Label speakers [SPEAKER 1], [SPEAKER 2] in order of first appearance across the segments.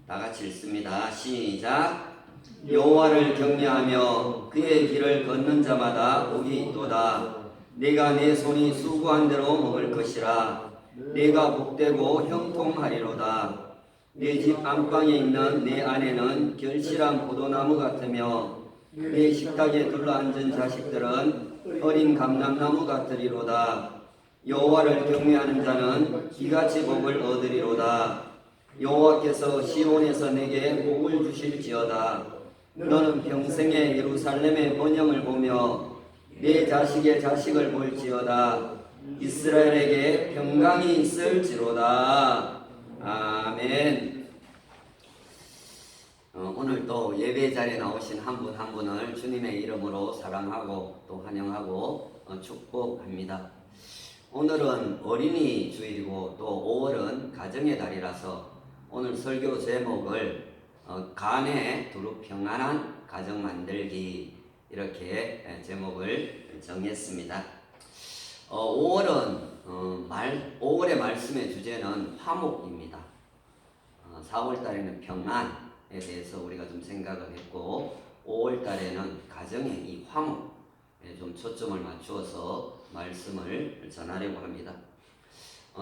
[SPEAKER 1] 다 같이 읽습니다. 시작. 여호와를 경외하며 그의 길을 걷는 자마다 복이 있도다. 내가 내 손이 수고한 대로 먹을 것이라. 내가 복되고 형통하리로다. 내 집 안방에 있는 내 아내는 결실한 포도나무 같으며 내 식탁에 둘러앉은 자식들은 어린 감람나무 같으리로다. 여호와를 경외하는 자는 이같이 복을 얻으리로다. 여호와께서 시온에서 내게 복을 주실지어다. 너는 평생에 예루살렘의 번영을 보며 내 자식의 자식을 볼지어다. 이스라엘에게 평강이 있을지로다. 아멘. 오늘 또 예배 자리에 나오신 한 분 한 분을 주님의 이름으로 사랑하고 또 환영하고 축복합니다. 오늘은 어린이 주일이고 또 5월은 가정의 달이라서 오늘 설교 제목을 간에 두루 평안한 가정 만들기 이렇게 제목을 정했습니다. 5월의 말씀의 주제는 화목입니다. 4월 달에는 평안에 대해서 우리가 좀 생각을 했고 5월 달에는 가정의 이 화목에 좀 초점을 맞추어서 말씀을 전하려고 합니다.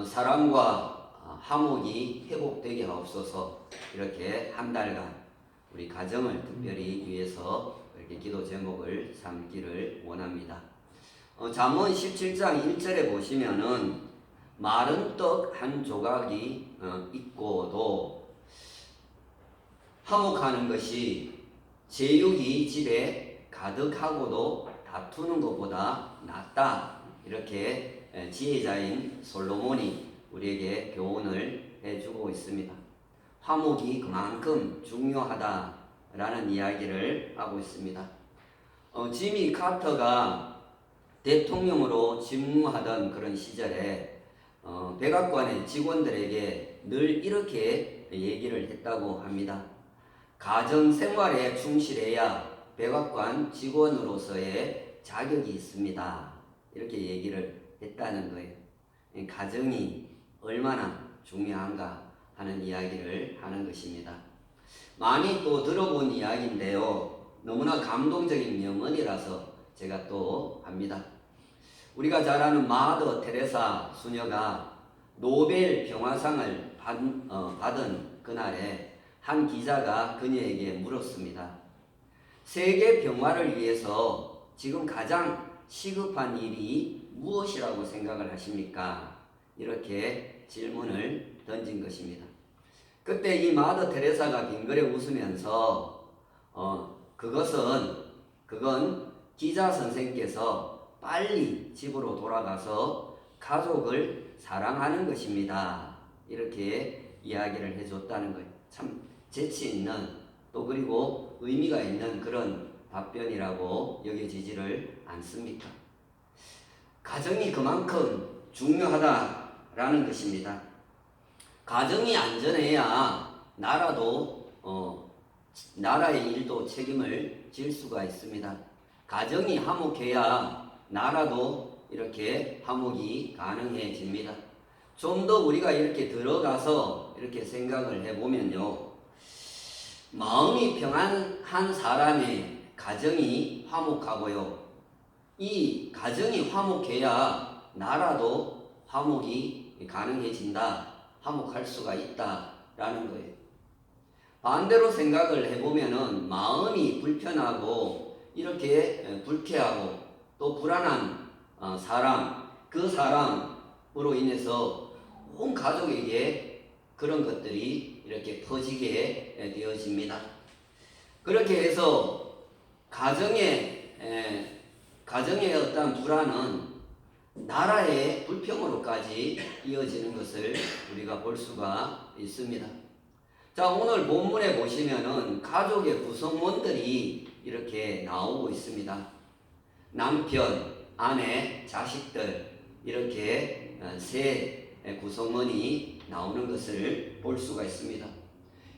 [SPEAKER 1] 사랑과 화목이 회복되게 하옵소서. 이렇게 한 달간 우리 가정을 특별히 위해서 이렇게 기도 제목을 삼기를 원합니다. 잠언 17장 1절에 보시면은 마른 떡 한 조각이 있고도 화목하는 것이 제육이 집에 가득하고도 다투는 것보다 낫다. 이렇게 지혜자인 솔로몬이 우리에게 교훈을 해주고 있습니다. 화목이 그만큼 중요하다라는 이야기를 하고 있습니다. 지미 카터가 대통령으로 직무하던 그런 시절에 백악관의 직원들에게 늘 이렇게 얘기를 했다고 합니다. 가정 생활에 충실해야 백악관 직원으로서의 자격이 있습니다. 이렇게 얘기를 했다는 거예요. 가정이 얼마나 중요한가 하는 이야기를 하는 것입니다. 많이 또 들어본 이야기인데요. 너무나 감동적인 명언이라서 제가 또 합니다. 우리가 잘 아는 마더 테레사 수녀가 노벨 평화상을 받은 그날에 한 기자가 그녀에게 물었습니다. 세계 평화를 위해서 지금 가장 시급한 일이 무엇이라고 생각을 하십니까? 이렇게 질문을 던진 것입니다. 그때 이 마더 테레사가 빙그레 웃으면서 그건 기자 선생께서 빨리 집으로 돌아가서 가족을 사랑하는 것입니다. 이렇게 이야기를 해줬다는 거예요. 참 재치 있는 또 그리고 의미가 있는 그런 답변이라고 여겨지지를 않습니까? 가정이 그만큼 중요하다라는 것입니다. 가정이 안전해야 나라의 일도 책임을 질 수가 있습니다. 가정이 화목해야 나라도 이렇게 화목이 가능해집니다. 좀 더 우리가 이렇게 들어가서 이렇게 생각을 해보면요. 마음이 평안한 사람의 가정이 화목하고요. 이 가정이 화목해야 나라도 화목이 가능해진다. 화목할 수가 있다라는 거예요. 반대로 생각을 해보면은 마음이 불편하고 이렇게 불쾌하고 또 불안한 사람, 그 사람으로 인해서 온 가족에게 그런 것들이 이렇게 퍼지게 되어집니다. 그렇게 해서 가정의 어떤 불안은 나라의 불평으로까지 이어지는 것을 우리가 볼 수가 있습니다. 자, 오늘 본문에 보시면은 가족의 구성원들이 이렇게 나오고 있습니다. 남편, 아내, 자식들 이렇게 세 구성원이 나오는 것을 볼 수가 있습니다.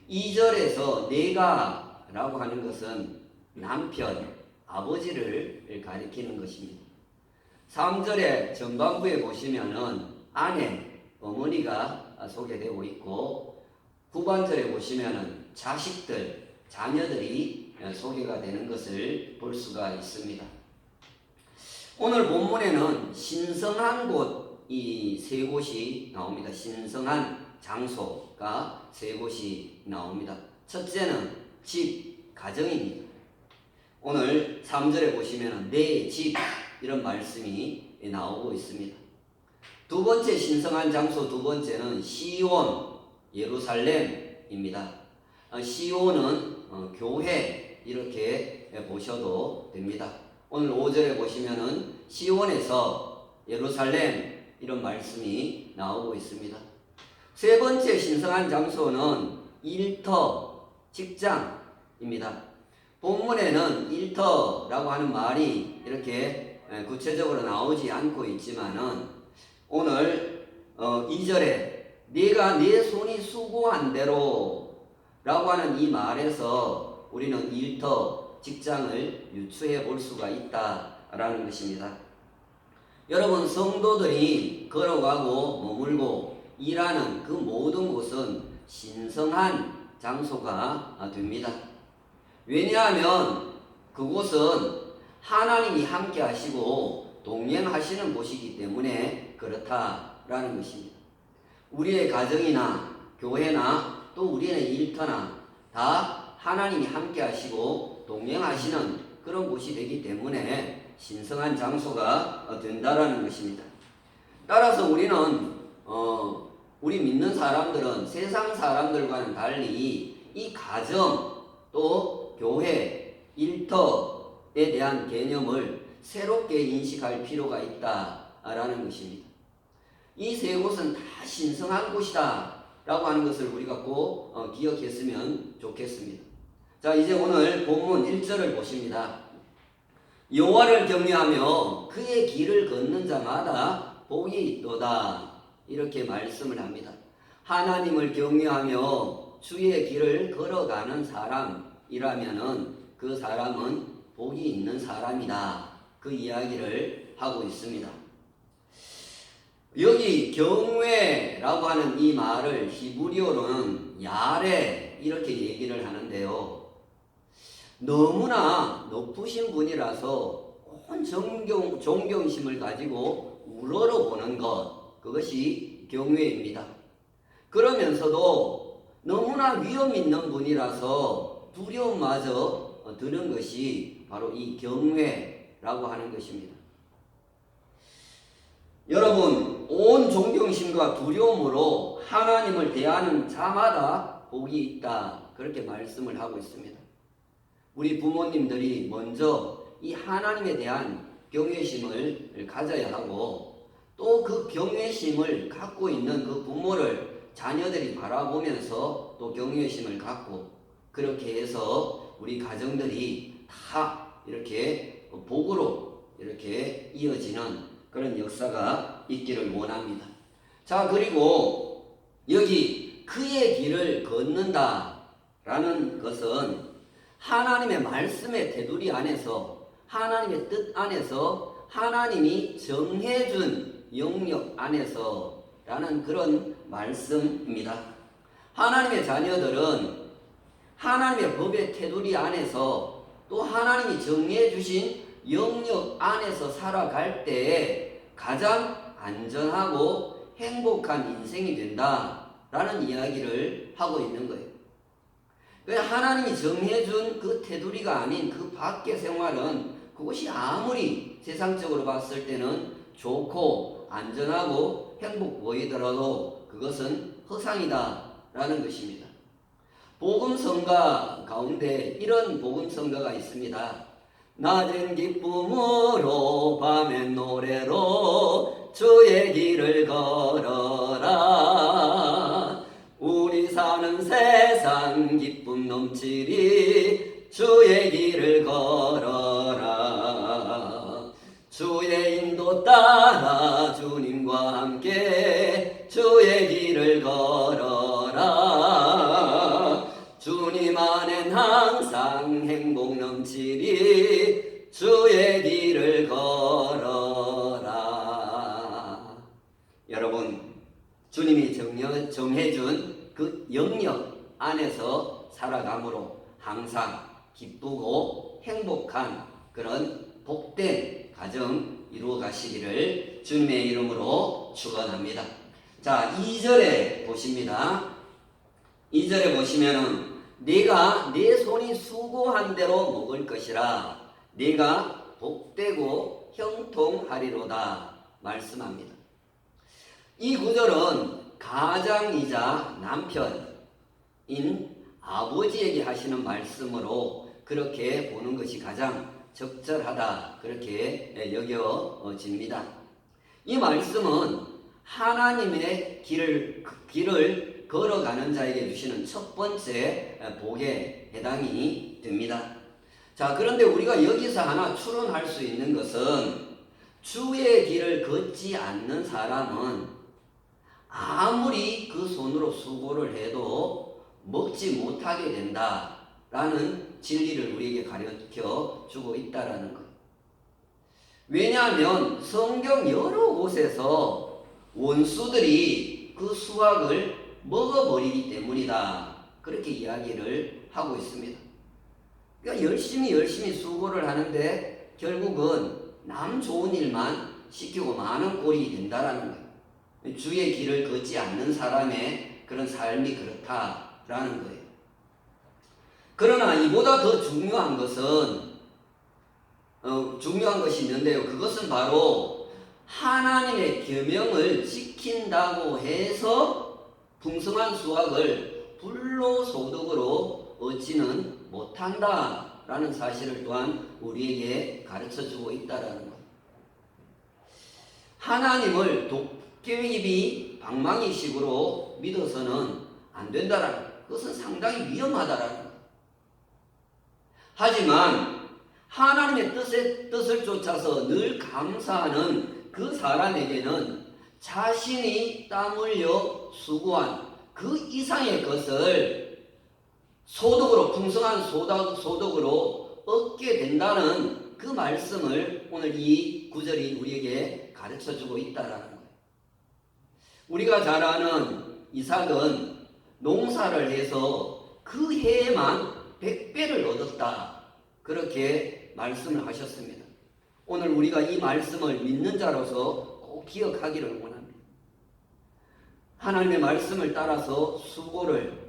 [SPEAKER 1] 2절에서 내가 라고 하는 것은 남편, 아버지를 가리키는 것입니다. 3절의 전반부에 보시면은 아내, 어머니가 소개되고 있고 후반절에 보시면은 자식들, 자녀들이 소개가 되는 것을 볼 수가 있습니다. 오늘 본문에는 신성한 곳 이 세 곳이 나옵니다. 신성한 장소가 세 곳이 나옵니다. 첫째는 집, 가정입니다. 오늘 3절에 보시면 내 집 이런 말씀이 나오고 있습니다. 두 번째 신성한 장소 두 번째는 시온, 예루살렘입니다. 시온은 교회 이렇게 보셔도 됩니다. 오늘 5절에 보시면은 시온에서 예루살렘 이런 말씀이 나오고 있습니다. 세 번째 신성한 장소는 일터, 직장입니다. 본문에는 일터라고 하는 말이 이렇게 구체적으로 나오지 않고 있지만은 오늘 2절에 네가 네 손이 수고한 대로 라고 하는 이 말에서 우리는 일터, 직장을 유추해 볼 수가 있다라는 것입니다. 여러분, 성도들이 걸어가고 머물고 일하는 그 모든 곳은 신성한 장소가 됩니다. 왜냐하면 그곳은 하나님이 함께 하시고 동행하시는 곳이기 때문에 그렇다라는 것입니다. 우리의 가정이나 교회나 또 우리의 일터나 다 하나님이 함께 하시고 동행하시는 그런 곳이 되기 때문에 신성한 장소가 된다라는 것입니다. 따라서 우리는 우리 믿는 사람들은 세상 사람들과는 달리 이 가정 또 교회, 일터에 대한 개념을 새롭게 인식할 필요가 있다라는 것입니다. 이 세 곳은 다 신성한 곳이다 라고 하는 것을 우리가 꼭 기억했으면 좋겠습니다. 자, 이제 오늘 본문 1절을 보십니다. 여호와를 경외하며 그의 길을 걷는 자마다 복이 있도다 이렇게 말씀을 합니다. 하나님을 경외하며 주의 길을 걸어가는 사람이라면은 그 사람은 복이 있는 사람이다. 그 이야기를 하고 있습니다. 여기 경외라고 하는 이 말을 히브리어로는 야레 이렇게 얘기를 하는데요. 너무나 높으신 분이라서 온 존경심을 가지고 우러러보는 것, 그것이 경외입니다. 그러면서도 너무나 위험 있는 분이라서 두려움마저 드는 것이 바로 이 경외라고 하는 것입니다. 여러분, 온 존경심과 두려움으로 하나님을 대하는 자마다 복이 있다. 그렇게 말씀을 하고 있습니다. 우리 부모님들이 먼저 이 하나님에 대한 경외심을 가져야 하고 또 그 경외심을 갖고 있는 그 부모를 자녀들이 바라보면서 또 경외심을 갖고 그렇게 해서 우리 가정들이 다 이렇게 복으로 이렇게 이어지는 그런 역사가 있기를 원합니다. 자, 그리고 여기 그의 길을 걷는다 라는 것은 하나님의 말씀의 테두리 안에서 하나님의 뜻 안에서 하나님이 정해준 영역 안에서 라는 그런 말씀입니다. 하나님의 자녀들은 하나님의 법의 테두리 안에서 또 하나님이 정해주신 영역 안에서 살아갈 때에 가장 안전하고 행복한 인생이 된다라는 이야기를 하고 있는 거예요. 하나님이 정해준 그 테두리가 아닌 그 밖의 생활은 그것이 아무리 세상적으로 봤을 때는 좋고 안전하고 행복 보이더라도 그것은 허상이다라는 것입니다. 복음성가 가운데 이런 복음성가가 있습니다. 낮은 기쁨으로 밤엔 노래로 주의 길을 걸어라. 우리 사는 세상 기쁨 넘치리 주의 길을 걸어라. 주의 인도 따라 주님과 함께 주의 길을 걸어라. 주님 안엔 항상 행복 넘치리 주의 길을 걸어라. 여러분, 주님이 정해준 그 영역 안에서 살아감으로 항상 기쁘고 행복한 그런 복된 가정 이루어 가시기를 주님의 이름으로 축원합니다. 자, 2절에 보십니다. 2절에 보시면은 내가 내 손이 수고한 대로 먹을 것이라 내가 복되고 형통하리로다 말씀합니다. 이 구절은 가장이자 남편인 아버지에게 하시는 말씀으로 그렇게 보는 것이 가장 적절하다 그렇게 여겨집니다. 이 말씀은 하나님의 길을 걸어가는 자에게 주시는 첫 번째 복에 해당이 됩니다. 자, 그런데 우리가 여기서 하나 추론할 수 있는 것은 주의 길을 걷지 않는 사람은 아무리 그 손으로 수고를 해도 먹지 못하게 된다라는 진리를 우리에게 가르쳐 주고 있다라는 것. 왜냐하면 성경 여러 곳에서 원수들이 그 수확을 먹어버리기 때문이다. 그렇게 이야기를 하고 있습니다. 그러니까 열심히 수고를 하는데 결국은 남 좋은 일만 시키고 많은 꼴이 된다라는 거예요. 주의 길을 걷지 않는 사람의 그런 삶이 그렇다라는 거예요. 그러나 이보다 더 중요한 것이 있는데요. 그것은 바로 하나님의 계명을 지킨다고 해서 풍성한 수확을 불로소득으로 얻지는 못한다라는 사실을 또한 우리에게 가르쳐주고 있다라는 것. 하나님을 도깨비 방망이식으로 믿어서는 안 된다라는 것. 그것은 상당히 위험하다라는 것. 하지만 하나님의 뜻을 쫓아서 늘 감사하는 그 사람에게는 자신이 땀 흘려 수고한 그 이상의 것을 소득으로 풍성한 소득으로 얻게 된다는 그 말씀을 오늘 이 구절이 우리에게 가르쳐주고 있다라는 거예요. 우리가 잘 아는 이삭은 농사를 해서 그 해에만 100배를 얻었다. 그렇게 말씀을 하셨습니다. 오늘 우리가 이 말씀을 믿는 자로서 꼭 기억하기를 원합니다. 하나님의 말씀을 따라서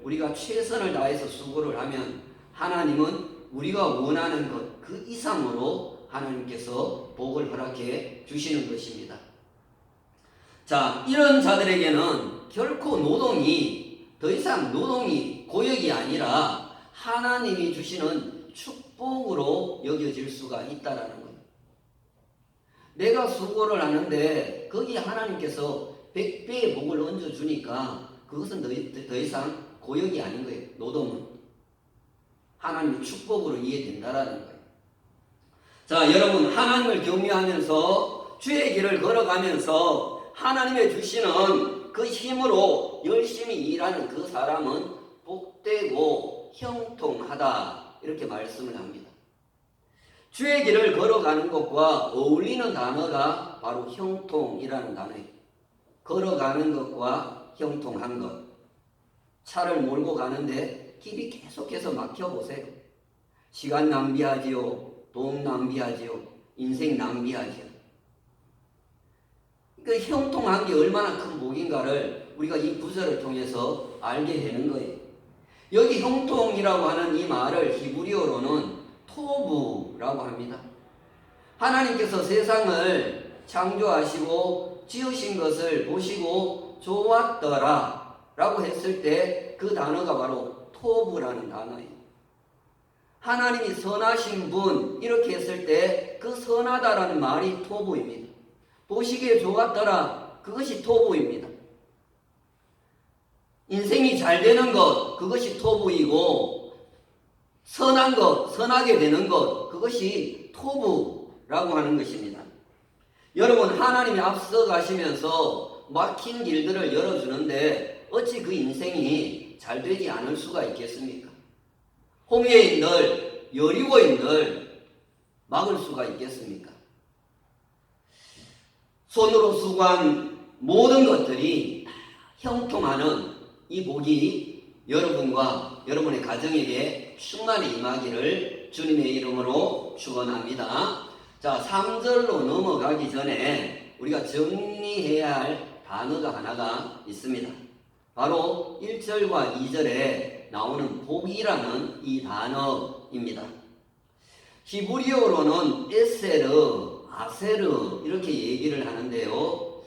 [SPEAKER 1] 우리가 최선을 다해서 수고를 하면 하나님은 우리가 원하는 것 그 이상으로 하나님께서 복을 허락해 주시는 것입니다. 자, 이런 자들에게는 결코 더 이상 노동이 고역이 아니라 하나님이 주시는 축복으로 여겨질 수가 있다라는 거예요. 내가 수고를 하는데 거기에 하나님께서 100배의 복을 얹어주니까 그것은 더 이상 고역이 아닌 거예요. 노동은 하나님의 축복으로 이해된다라는 거예요. 자, 여러분, 하나님을 경외하면서 주의 길을 걸어가면서 하나님의 주시는 그 힘으로 열심히 일하는 그 사람은 복되고 형통하다 이렇게 말씀을 합니다. 주의 길을 걸어가는 것과 어울리는 단어가 바로 형통이라는 단어예요. 걸어가는 것과 형통한 것. 차를 몰고 가는데 길이 계속해서 막혀보세요. 시간 낭비하지요. 돈 낭비하지요. 인생 낭비하지요. 그 형통한 게 얼마나 큰 복인가를 우리가 이 구절을 통해서 알게 되는 거예요. 여기 형통이라고 하는 이 말을 히브리어로는 토부라고 합니다. 하나님께서 세상을 창조하시고 지으신 것을 보시고 좋았더라 라고 했을 때 그 단어가 바로 토부라는 단어예요. 하나님이 선하신 분 이렇게 했을 때 그 선하다라는 말이 토부입니다. 보시기에 좋았더라 그것이 토부입니다. 인생이 잘 되는 것 그것이 토부이고 선한 것 선하게 되는 것 그것이 토부라고 하는 것입니다. 여러분 하나님이 앞서 가시면서 막힌 길들을 열어주는데 어찌 그 인생이 잘 되지 않을 수가 있겠습니까? 홍해인들 여리고인들 막을 수가 있겠습니까? 손으로 수고한 모든 것들이 형통하는 이 복이 여러분과 여러분의 가정에게 충만히 임하기를 주님의 이름으로 축원합니다. 자, 3절로 넘어가기 전에 우리가 정리해야 할 단어가 하나가 있습니다. 바로 1절과 2절에 나오는 복이라는 이 단어입니다. 히브리어로는 에세르, 아세르 이렇게 얘기를 하는데요.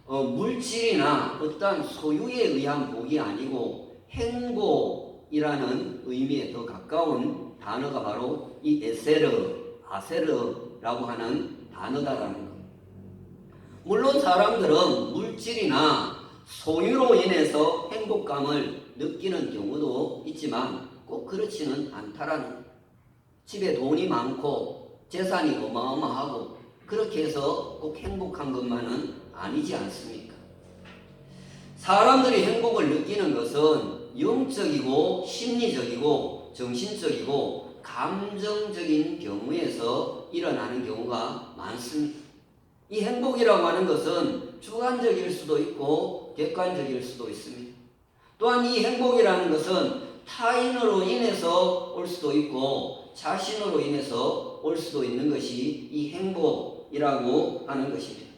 [SPEAKER 1] 물질이나 어떤 소유에 의한 복이 아니고 행복이라는 의미에 더 가까운 단어가 바로 이 에세르, 아세르라고 하는 단어다라는 겁니다. 물론 사람들은 물질이나 소유로 인해서 행복감을 느끼는 경우도 있지만 꼭 그렇지는 않다라는 거예요. 집에 돈이 많고 재산이 어마어마하고 그렇게 해서 꼭 행복한 것만은 아니지 않습니까? 사람들이 행복을 느끼는 것은 영적이고 심리적이고 정신적이고 감정적인 경우에서 일어나는 경우가 많습니다. 이 행복이라고 하는 것은 주관적일 수도 있고 객관적일 수도 있습니다. 또한 이 행복이라는 것은 타인으로 인해서 올 수도 있고 자신으로 인해서 올 수도 있는 것이 이 행복이라고 하는 것입니다.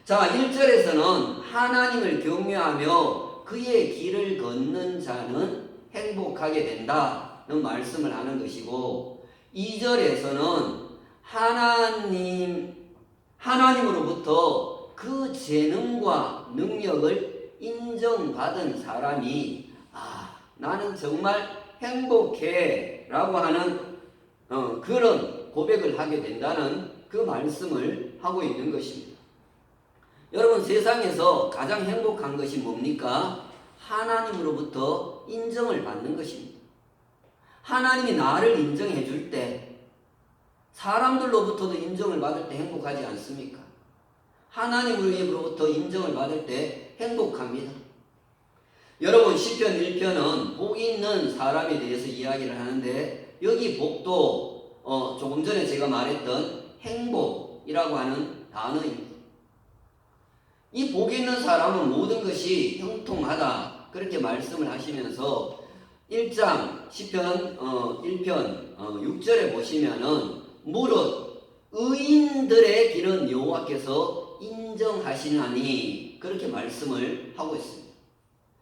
[SPEAKER 1] 자, 1절에서는 하나님을 경외하며 그의 길을 걷는 자는 행복하게 된다는 말씀을 하는 것이고 2절에서는 하나님으로부터 그 재능과 능력을 인정받은 사람이 나는 정말 행복해 라고 하는 그런 고백을 하게 된다는 그 말씀을 하고 있는 것입니다. 여러분, 세상에서 가장 행복한 것이 뭡니까? 하나님으로부터 인정을 받는 것입니다. 하나님이 나를 인정해 줄 때 사람들로부터도 인정을 받을 때 행복하지 않습니까? 하나님으로부터 인정을 받을 때 행복합니다. 여러분, 시편 1편은 복 있는 사람에 대해서 이야기를 하는데 여기 복도 조금 전에 제가 말했던 행복이라고 하는 단어입니다. 이 복 있는 사람은 모든 것이 형통하다 그렇게 말씀을 하시면서 1장 시편 1편 6절에 보시면은 무릇 의인들의 길은 여호와께서 인정하시나니 그렇게 말씀을 하고 있습니다.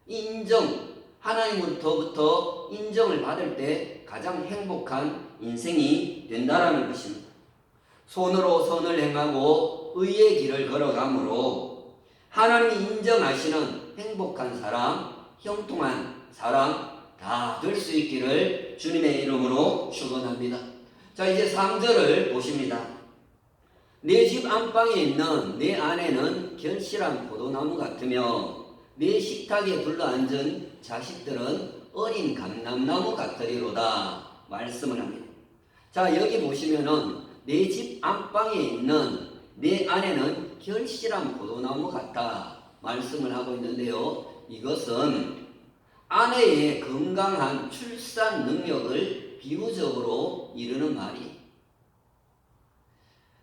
[SPEAKER 1] 인정, 하나님으로부터 인정을 받을 때 가장 행복한 인생이 된다라는 것입니다. 손으로 선을 행하고 의의 길을 걸어가므로 하나님이 인정하시는 행복한 사람, 형통한 사람 다 될 수 있기를 주님의 이름으로 축원합니다. 자, 이제 3절을 보십니다. 내 집 안방에 있는 내 아내는 결실한 포도나무 같으며 내 식탁에 둘러앉은 자식들은 어린 감람나무 같으리로다 말씀을 합니다. 자, 여기 보시면은 내 집 안방에 있는 내 아내는 결실한 포도나무 같다 말씀을 하고 있는데요. 이것은 아내의 건강한 출산 능력을 비유적으로 이르는 말이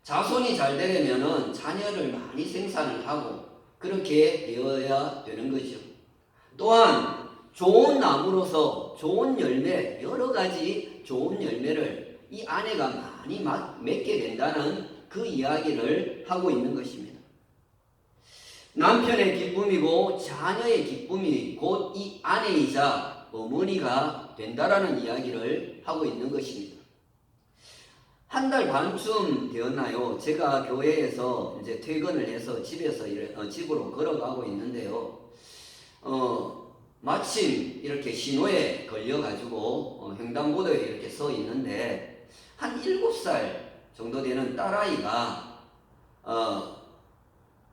[SPEAKER 1] 자손이 잘 되려면은 자녀를 많이 생산을 하고 그렇게 되어야 되는 거죠. 또한 좋은 나무로서 좋은 열매, 여러 가지 좋은 열매를 이 아내가 많이 맺게 된다는 그 이야기를 하고 있는 것입니다. 남편의 기쁨이고 자녀의 기쁨이 곧 이 아내이자 어머니가 된다라는 이야기를 하고 있는 것입니다. 한 달 반쯤 되었나요? 제가 교회에서 이제 퇴근을 해서 집으로 걸어가고 있는데요. 마침 이렇게 신호에 걸려가지고 횡단보도에 이렇게 서 있는데 한 7살 정도 되는 딸아이가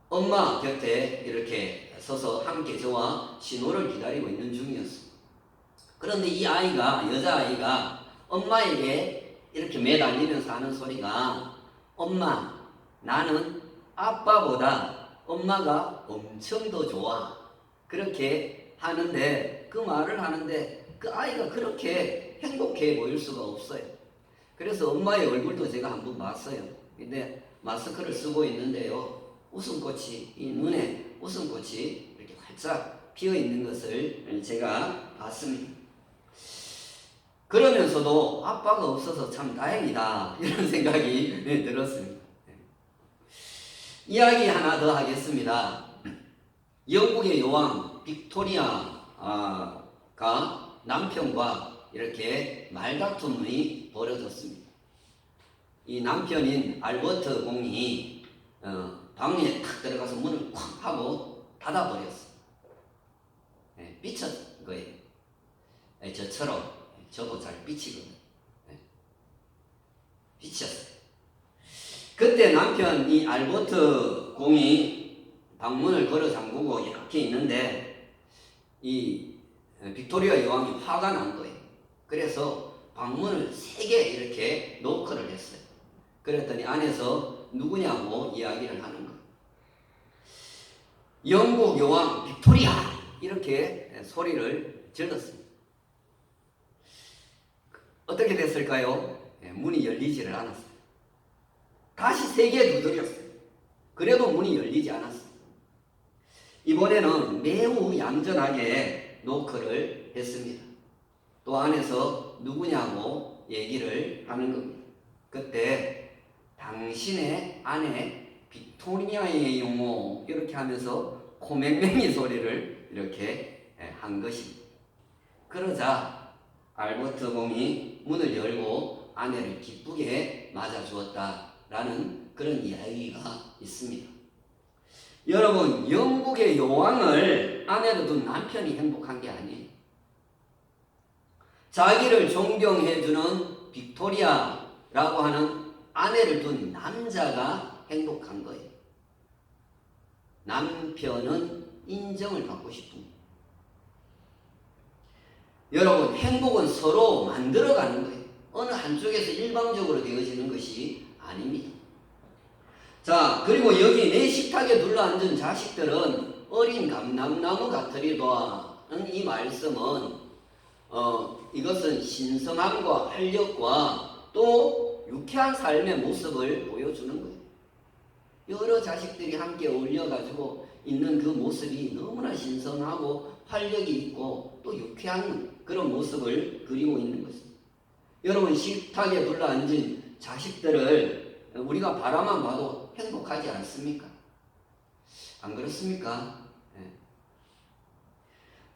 [SPEAKER 1] 엄마 곁에 이렇게 서서 함께 저와 신호를 기다리고 있는 중이었습니다. 그런데 이 아이가, 여자아이가 엄마에게 이렇게 매달리면서 하는 소리가 엄마, 나는 아빠보다 엄마가 엄청 더 좋아. 그렇게 하는데 그 말을 하는데 그 아이가 그렇게 행복해 보일 수가 없어요. 그래서 엄마의 얼굴도 제가 한번 봤어요. 근데 마스크를 쓰고 있는데요. 웃음꽃이, 이 눈에 웃음꽃이 이렇게 활짝 피어 있는 것을 제가 같습니다. 그러면서도 아빠가 없어서 참 다행이다 이런 생각이 들었습니다. 이야기 하나 더 하겠습니다. 영국의 여왕 빅토리아가 남편과 이렇게 말다툼이 벌어졌습니다. 이 남편인 알버트 공이 방에 탁 들어가서 문을 콱 하고 닫아버렸어요. 삐쳤 거예요. 저처럼 저도 잘 삐치거든요. 삐쳤어요. 그때 남편 이 알버트 공이 방문을 걸어 잠그고 이렇게 있는데 이 빅토리아 여왕이 화가 난 거예요. 그래서 방문을 3개 이렇게 노크를 했어요. 그랬더니 안에서 누구냐고 이야기를 하는 거예요. 영국 여왕 빅토리아 이렇게 소리를 질렀습니다. 어떻게 됐을까요? 문이 열리지를 않았어요. 다시 3개 두드렸어요. 그래도 문이 열리지 않았어요. 이번에는 매우 얌전하게 노크를 했습니다. 또 안에서 누구냐고 얘기를 하는 겁니다. 그때 당신의 아내 빅토리아의 용모 이렇게 하면서 코맹맹이 소리를 이렇게 한 것입니다. 그러자 알버트 공이 문을 열고 아내를 기쁘게 맞아주었다라는 그런 이야기가 있습니다. 여러분, 영국의 여왕을 아내로 둔 남편이 행복한 게 아니에요. 자기를 존경해주는 빅토리아라고 하는 아내를 둔 남자가 행복한 거예요. 남편은 인정을 받고 싶습니다. 여러분, 행복은 서로 만들어가는 거예요. 어느 한쪽에서 일방적으로 되어지는 것이 아닙니다. 자, 그리고 여기 내 식탁에 둘러앉은 자식들은 어린 감람나무 같으리다는 이 말씀은 이것은 신성함과 활력과 또 유쾌한 삶의 모습을 보여주는 거예요. 여러 자식들이 함께 어울려가지고 있는 그 모습이 너무나 신선하고 활력이 있고 또 유쾌한 그런 모습을 그리고 있는 것입니다. 여러분, 식탁에 둘러앉은 자식들을 우리가 바라만 봐도 행복하지 않습니까? 안 그렇습니까?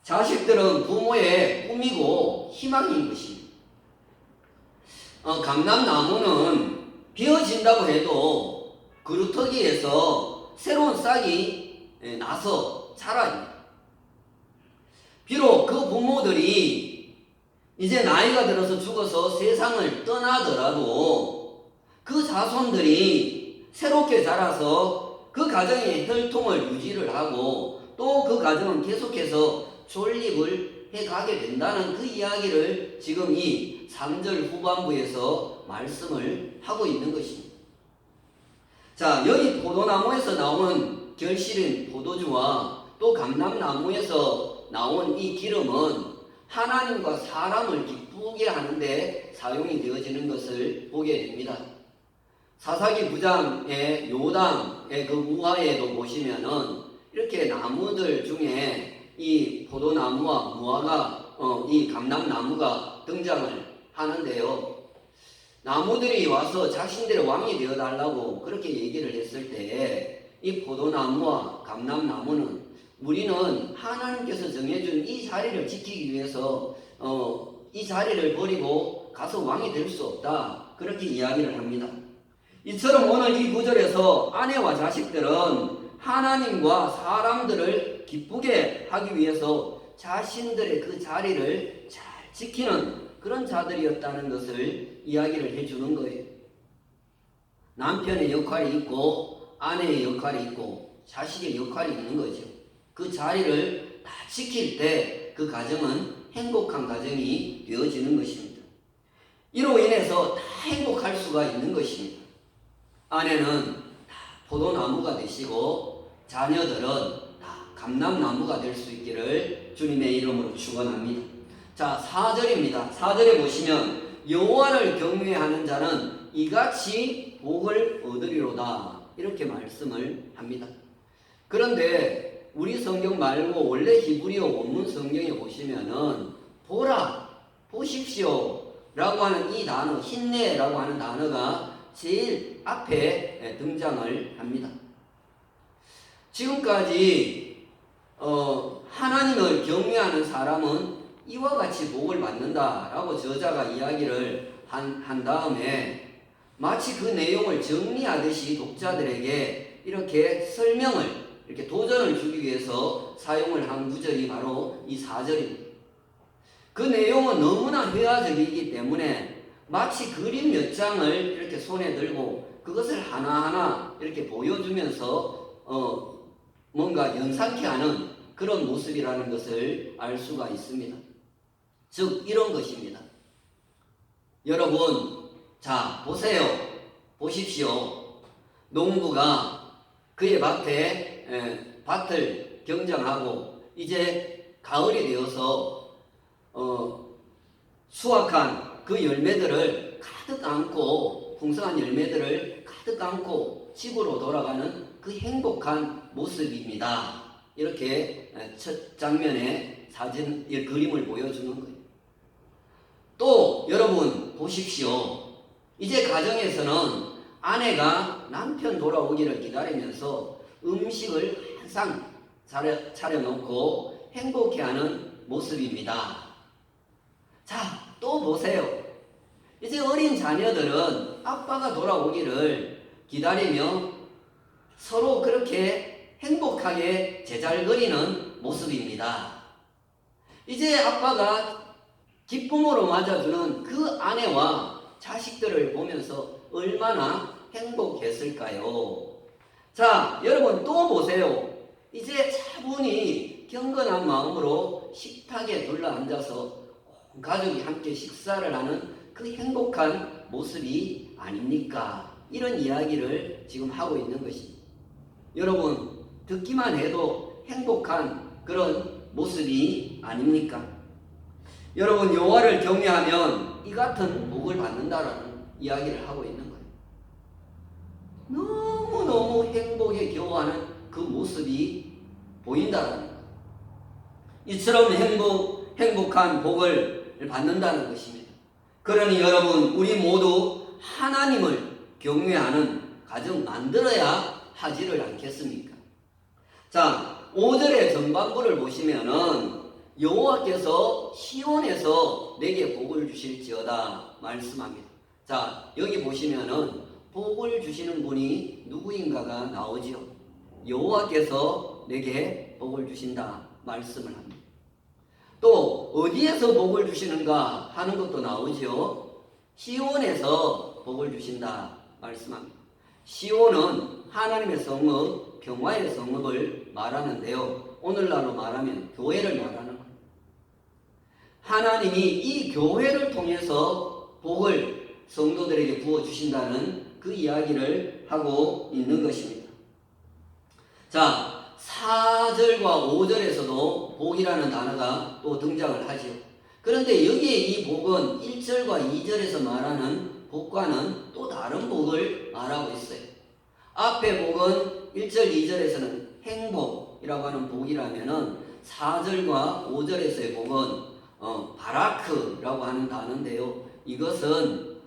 [SPEAKER 1] 자식들은 부모의 꿈이고 희망인 것입니다. 감람나무는 비어진다고 해도 그루터기에서 새로운 싹이 나서 자라요. 비록 그 부모들이 이제 나이가 들어서 죽어서 세상을 떠나더라도 그 자손들이 새롭게 자라서 그 가정의 혈통을 유지를 하고 또 그 가정은 계속해서 존립을 해가게 된다는 그 이야기를 지금 이 3절 후반부에서 말씀을 하고 있는 것입니다. 자, 여기 포도나무에서 나온 결실인 포도주와 또 감람나무에서 나온 이 기름은 하나님과 사람을 기쁘게 하는데 사용이 되어지는 것을 보게 됩니다. 사사기 9장의 요담의 그 우화에도 보시면은 이렇게 나무들 중에 이 포도나무와 무화과, 이 감람나무가 등장을 하는데요. 나무들이 와서 자신들의 왕이 되어달라고 그렇게 얘기를 했을 때 이 포도나무와 감람나무는 우리는 하나님께서 정해준 이 자리를 지키기 위해서 이 자리를 버리고 가서 왕이 될 수 없다. 그렇게 이야기를 합니다. 이처럼 오늘 이 구절에서 아내와 자식들은 하나님과 사람들을 기쁘게 하기 위해서 자신들의 그 자리를 잘 지키는 그런 자들이었다는 것을 이야기를 해주는 거예요. 남편의 역할이 있고 아내의 역할이 있고 자식의 역할이 있는 거죠. 그 자리를 다 지킬 때 그 가정은 행복한 가정이 되어지는 것입니다. 이로 인해서 다 행복할 수가 있는 것입니다. 아내는 다 포도나무가 되시고 자녀들은 다 감람나무가 될 수 있기를 주님의 이름으로 축원합니다. 자, 4절입니다. 4절에 보시면 여호와를 경외하는 자는 이같이 복을 얻으리로다 이렇게 말씀을 합니다. 그런데 우리 성경 말고 원래 히브리어 원문 성경에 보시면은 보라, 보십시오 라고 하는 이 단어, 힘내라고 하는 단어가 제일 앞에 등장을 합니다. 지금까지 하나님을 경외하는 사람은 이와 같이 복을 받는다라고 저자가 이야기를 한 다음에 마치 그 내용을 정리하듯이 독자들에게 이렇게 설명을, 이렇게 도전을 주기 위해서 사용을 한 구절이 바로 이 4절입니다. 그 내용은 너무나 회화적이기 때문에 마치 그림 몇 장을 이렇게 손에 들고 그것을 하나하나 이렇게 보여주면서 뭔가 연상케 하는 그런 모습이라는 것을 알 수가 있습니다. 즉 이런 것입니다. 여러분, 자 보세요. 보십시오. 농부가 그의 밭을 경정하고 이제 가을이 되어서 수확한 그 열매들을 가득 안고, 풍성한 열매들을 가득 안고 집으로 돌아가는 그 행복한 모습입니다. 이렇게 첫 장면에 그림을 보여주는 거예요. 또 여러분 보십시오. 이제 가정에서는 아내가 남편 돌아오기를 기다리면서 음식을 항상 차려놓고 행복해하는 모습입니다. 자, 또 보세요. 이제 어린 자녀들은 아빠가 돌아오기를 기다리며 서로 그렇게 행복하게 제잘거리는 모습입니다. 이제 아빠가 기쁨으로 맞아주는 그 아내와 자식들을 보면서 얼마나 행복했을까요? 자, 여러분 또 보세요. 이제 차분히 경건한 마음으로 식탁에 둘러앉아서 가족이 함께 식사를 하는 그 행복한 모습이 아닙니까? 이런 이야기를 지금 하고 있는 것입니다. 여러분, 듣기만 해도 행복한 그런 모습이 아닙니까? 여러분, 여호와를 경외하면 이 같은 복을 받는다라는 이야기를 하고 있는 거예요. 너무너무 행복에 겨워하는 그 모습이 보인다라는 거예요. 이처럼 행복한 복을 받는다는 것입니다. 그러니 여러분, 우리 모두 하나님을 경외하는 가정 만들어야 하지를 않겠습니까? 자, 5절의 전반부를 보시면은 여호와께서 시온에서 내게 복을 주실지어다 말씀합니다. 자, 여기 보시면은 복을 주시는 분이 누구인가가 나오지요. 여호와께서 내게 복을 주신다 말씀을 합니다. 또 어디에서 복을 주시는가 하는 것도 나오지요. 시온에서 복을 주신다 말씀합니다. 시온은 하나님의 성읍, 평화의 성읍을 말하는데요. 오늘날로 말하면 교회를 말하는 거예요. 하나님이 이 교회를 통해서 복을 성도들에게 부어주신다는 그 이야기를 하고 있는 것입니다. 자, 4절과 5절에서도 복이라는 단어가 또 등장을 하지요. 그런데 여기에 이 복은 1절과 2절에서 말하는 복과는 또 다른 복을 말하고 있어요. 앞에 복은 1절, 2절에서는 행복이라고 하는 복이라면은 4절과 5절에서의 복은 바라크라고 하는 단어인데요. 이것은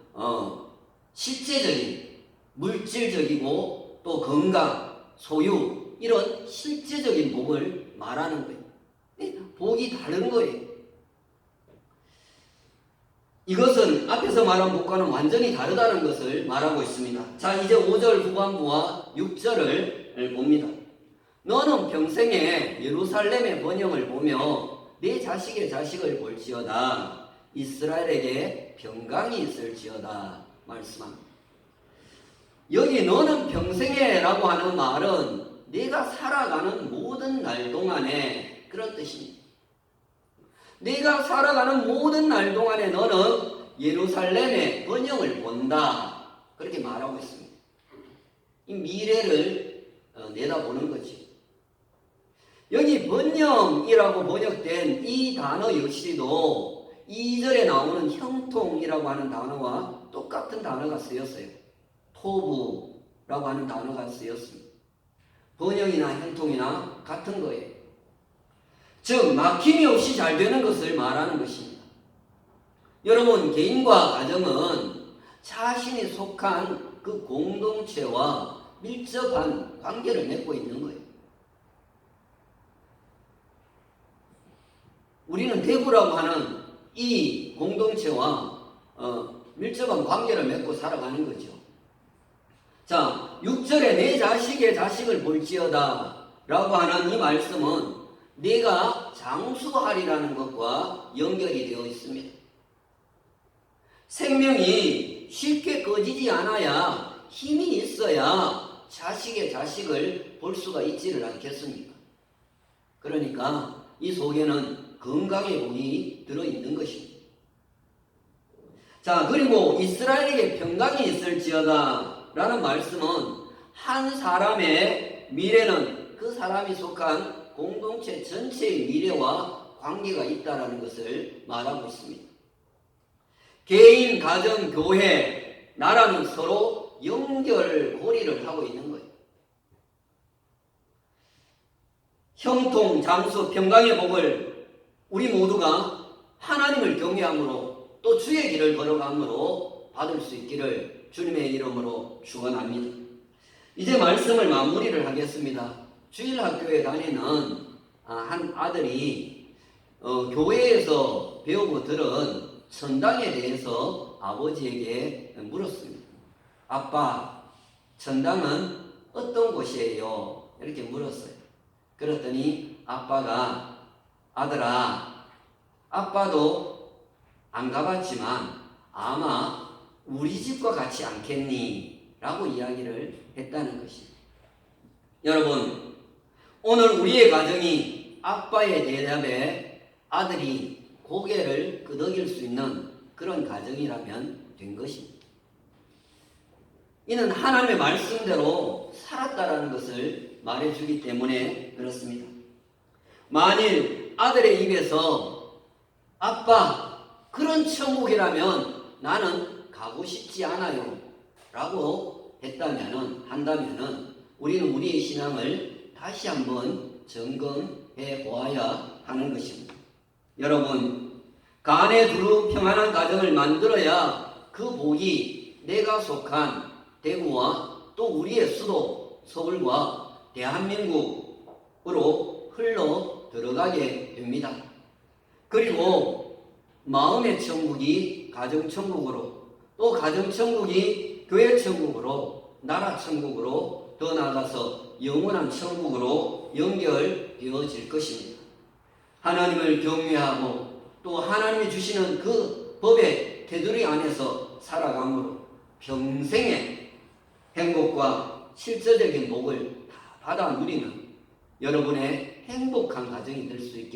[SPEAKER 1] 실제적인, 물질적이고 또 건강, 소유 이런 실제적인 복을 말하는 거예요. 복이 다른 거예요. 이것은 앞에서 말한 복과는 완전히 다르다는 것을 말하고 있습니다. 자, 이제 5절 후반부와 6절을 봅니다. 너는 평생에 예루살렘의 번영을 보며 내 자식의 자식을 볼지어다. 이스라엘에게 평강이 있을지어다 말씀합니다. 여기 너는 평생에 라고 하는 말은 내가 살아가는 모든 날 동안에 그런 뜻입니다. 내가 살아가는 모든 날 동안에 너는 예루살렘의 번영을 본다. 그렇게 말하고 있습니다. 이 미래를 내다보는 거지. 여기 번영이라고 번역된 이 단어 역시도 2절에 나오는 형통이라고 하는 단어와 똑같은 단어가 쓰였어요. 토부라고 하는 단어가 쓰였습니다. 번영이나 형통이나 같은 거예요. 즉 막힘이 없이 잘 되는 것을 말하는 것입니다. 여러분, 개인과 가정은 자신이 속한 그 공동체와 밀접한 관계를 맺고 있는 거예요. 우리는 대구라고 하는 이 공동체와 밀접한 관계를 맺고 살아가는 거죠. 자, 6절에 내 자식의 자식을 볼지어다 라고 하는 이 말씀은 내가 장수하리라는 것과 연결이 되어 있습니다. 생명이 쉽게 꺼지지 않아야 힘이 있어야 자식의 자식을 볼 수가 있지를 않겠습니까? 그러니까 이 속에는 건강의 복이 들어있는 것입니다. 자, 그리고 이스라엘에게 평강이 있을지어다 라는 말씀은 한 사람의 미래는 그 사람이 속한 공동체 전체의 미래와 관계가 있다는 것을 말하고 있습니다. 개인, 가정, 교회, 나라는 서로 연결고리를 하고 있는 거예요. 형통, 장수, 평강의 복을 우리 모두가 하나님을 경외함으로 또 주의 길을 걸어감으로 받을 수 있기를 주님의 이름으로 축원합니다. 이제 말씀을 마무리를 하겠습니다. 주일학교에 다니는 한 아들이 교회에서 배우고 들은 천당에 대해서 아버지에게 물었습니다. 아빠, 천당은 어떤 곳이에요? 이렇게 물었어요. 그랬더니 아빠가 아들아, 아빠도 안 가봤지만 아마 우리 집과 같지 않겠니? 라고 이야기를 했다는 것입니다. 여러분, 오늘 우리의 가정이 아빠의 대답에 아들이 고개를 끄덕일 수 있는 그런 가정이라면 된 것입니다. 이는 하나님의 말씀대로 살았다라는 것을 말해주기 때문에 그렇습니다. 만일 아들의 입에서 아빠, 그런 천국이라면 나는 가고 싶지 않아요 라고 한다면은 우리는 우리의 신앙을 다시 한번 점검해 보아야 하는 것입니다. 여러분, 간에 두루 평안한 가정을 만들어야 그 복이 내가 속한 대구와 또 우리의 수도 서울과 대한민국으로 흘러 들어가게 됩니다. 그리고 마음의 천국이 가정천국으로, 또 가정천국이 교회천국으로, 나라천국으로, 더 나아가서 영원한 천국으로 연결되어질 것입니다. 하나님을 경외하고 또 하나님이 주시는 그 법의 테두리 안에서 살아감으로 평생의 행복과 실제적인 복을 다 받아 누리는 여러분의 행복한 가정이 될 수 있게